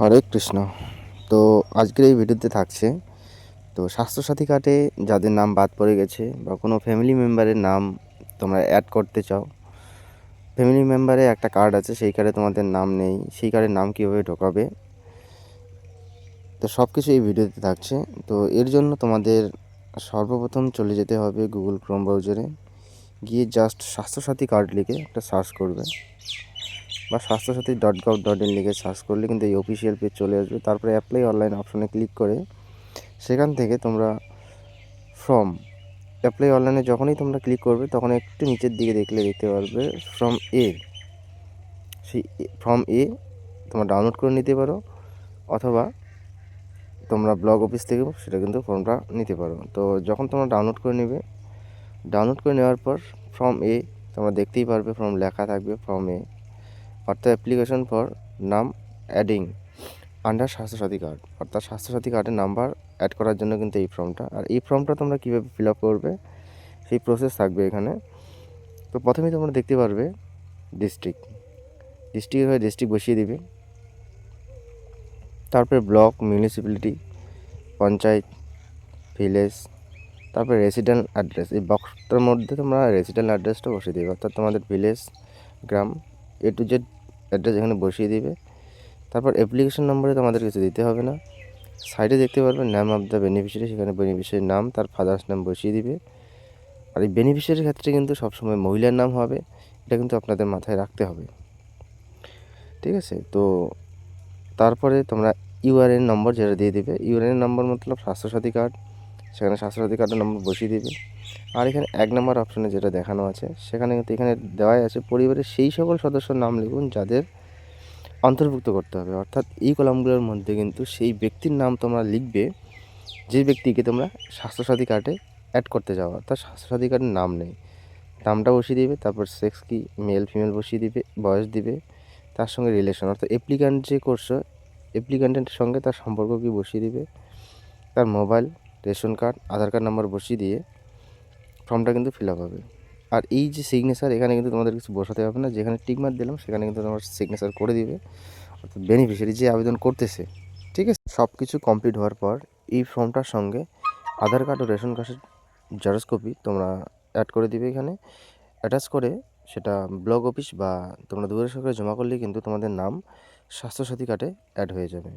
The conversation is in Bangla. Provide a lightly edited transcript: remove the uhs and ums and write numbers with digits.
হরে কৃষ্ণ। তো আজকের এই ভিডিওতে থাকছে তো স্বাস্থ্যসাথী কার্ডে যাদের নাম বাদ পড়ে গেছে বা কোনো ফ্যামিলি মেম্বারের নাম তোমরা অ্যাড করতে চাও, ফ্যামিলি মেম্বারে একটা কার্ড আছে, সেই কার্ডে তোমাদের নাম নেই, সেই কার্ডের নাম কীভাবে ঢোকাবে, তো সব কিছু এই ভিডিওতে থাকছে। তো এর জন্য তোমাদের সর্বপ্রথম চলে যেতে হবে গুগল ক্রোম ব্রাউজারে, গিয়ে জাস্ট স্বাস্থ্যসাথী কার্ড লিখে একটা সার্চ করবে, বা স্বাস্থ্যসাথী.gov.in লিখে সার্চ করলে কিন্তু এই অফিসিয়াল পেজ চলে আসবে। তারপরে অ্যাপ্লাই অনলাইন অপশনে ক্লিক করে সেখান থেকে তোমরা ফর্ম অ্যাপ্লাই অনলাইনে যখনই তোমরা ক্লিক করবে তখন একটু নিচের দিকে দেখতে পারবে ফর্ম এ। সেই ফর্ম এ তোমরা ডাউনলোড করে নিতে পারো, অথবা তোমরা ব্লক অফিস থেকেও সেটা কিন্তু ফর্মটা নিতে পারো। তো যখন তোমরা ডাউনলোড করে নেবে, ডাউনলোড করে নেওয়ার পর ফর্ম এ তোমরা দেখতেই পারবে, ফর্ম লেখা থাকবে ফর্ম এ, অর্থাৎ অ্যাপ্লিকেশন ফর নাম অ্যাডিং আন্ডার স্বাস্থ্যসাথী কার্ড, অর্থাৎ স্বাস্থ্যসাথী কার্ডের নাম্বার অ্যাড করার জন্য কিন্তু এই ফর্মটা। আর এই ফর্মটা তোমরা কীভাবে ফিল আপ করবে সেই প্রসেস থাকবে এখানে। তো প্রথমেই তোমরা দেখতে পারবে ডিস্ট্রিক্টের হয়ে ডিস্ট্রিক্ট বসিয়ে দিবে, তারপরে ব্লক, মিউনিসিপ্যালিটি, পঞ্চায়েত, ভিলেজ, তারপরে রেসিডেন্ট অ্যাড্রেস। এই বক্সটার মধ্যে তোমরা রেসিডেন্ট অ্যাড্রেসটা বসিয়ে দেবে, অর্থাৎ তোমাদের village, gram, A to Z address এখানে বসিয়ে দিবে। তারপর অ্যাপ্লিকেশন নম্বরে তোমাদের কিছু দিতে হবে না। সাইডে দেখতে পারবে নেম অফ দ্য বেনিফিশিয়ারি, সেখানে বেনিফিশিয়ারির নাম, তার ফাদার্স নাম বসিয়ে দিবে। আর এই বেনিফিশিয়ারির ক্ষেত্রে কিন্তু সবসময় মহিলার নাম হবে, এটা কিন্তু আপনাদের মাথায় রাখতে হবে, ঠিক আছে? তো তারপরে তোমরা ইউআরএন নম্বর যেটা দিয়ে দেবে, ইউআরএন নম্বর মতলব স্বাস্থ্যসাথী কার্ড, সেখানে স্বাস্থ্যসাথী কার্ডের নম্বর বসিয়ে দেবে। আর এখানে 1 নম্বর অপশনে যেটা দেখানো আছে সেখানে কিন্তু এখানে দেওয়াই আছে পরিবারের সেই সকল সদস্যর নাম লিখুন যাদের অন্তর্ভুক্ত করতে হবে, অর্থাৎ এই কলামগুলোর মধ্যে কিন্তু সেই ব্যক্তির নাম তোমরা লিখবে যে ব্যক্তিকে তোমরা স্বাস্থ্যসাথী কার্ডে অ্যাড করতে যাও, অর্থাৎ স্বাস্থ্যসাথী কার্ডের নাম নেই, নামটা বসিয়ে দিবে। তারপর সেক্স কি মেল ফিমেল বসিয়ে দিবে, বয়স দিবে, তার সঙ্গে রিলেশন অর্থাৎ অ্যাপ্লিক্যান্ট যে করছো অ্যাপ্লিক্যান্টের সঙ্গে তার সম্পর্ক কি বসিয়ে দিবে, তার মোবাইল, রেশন কার্ড, আধার কার্ড নাম্বার বসিয়ে দিয়ে ফর্মটা কিন্তু ফিল আপ হবে। আর এই যে সিগনেচার, এখানে কিন্তু তোমাদের কিছু বসাতে হবে না, যেখানে টিক মার্ক দিলাম সেখানে কিন্তু তোমার সিগনেচার করে দিবে, অর্থাৎ বেনিফিশিয়ারি যে আবেদন করতেছে, ঠিক আছে? সব কিছু কমপ্লিট হওয়ার পর এই ফর্মটার সঙ্গে আধার কার্ড ও রেশন কার্ডের জেরক্স কপি তোমরা অ্যাড করে দিবে, এখানে অ্যাটাচ করে সেটা ব্লক অফিস বা তোমরা দুয়ারে সরকারে জমা করলেই কিন্তু তোমাদের নাম স্বাস্থ্যসাথী কার্ডে অ্যাড হয়ে যাবে।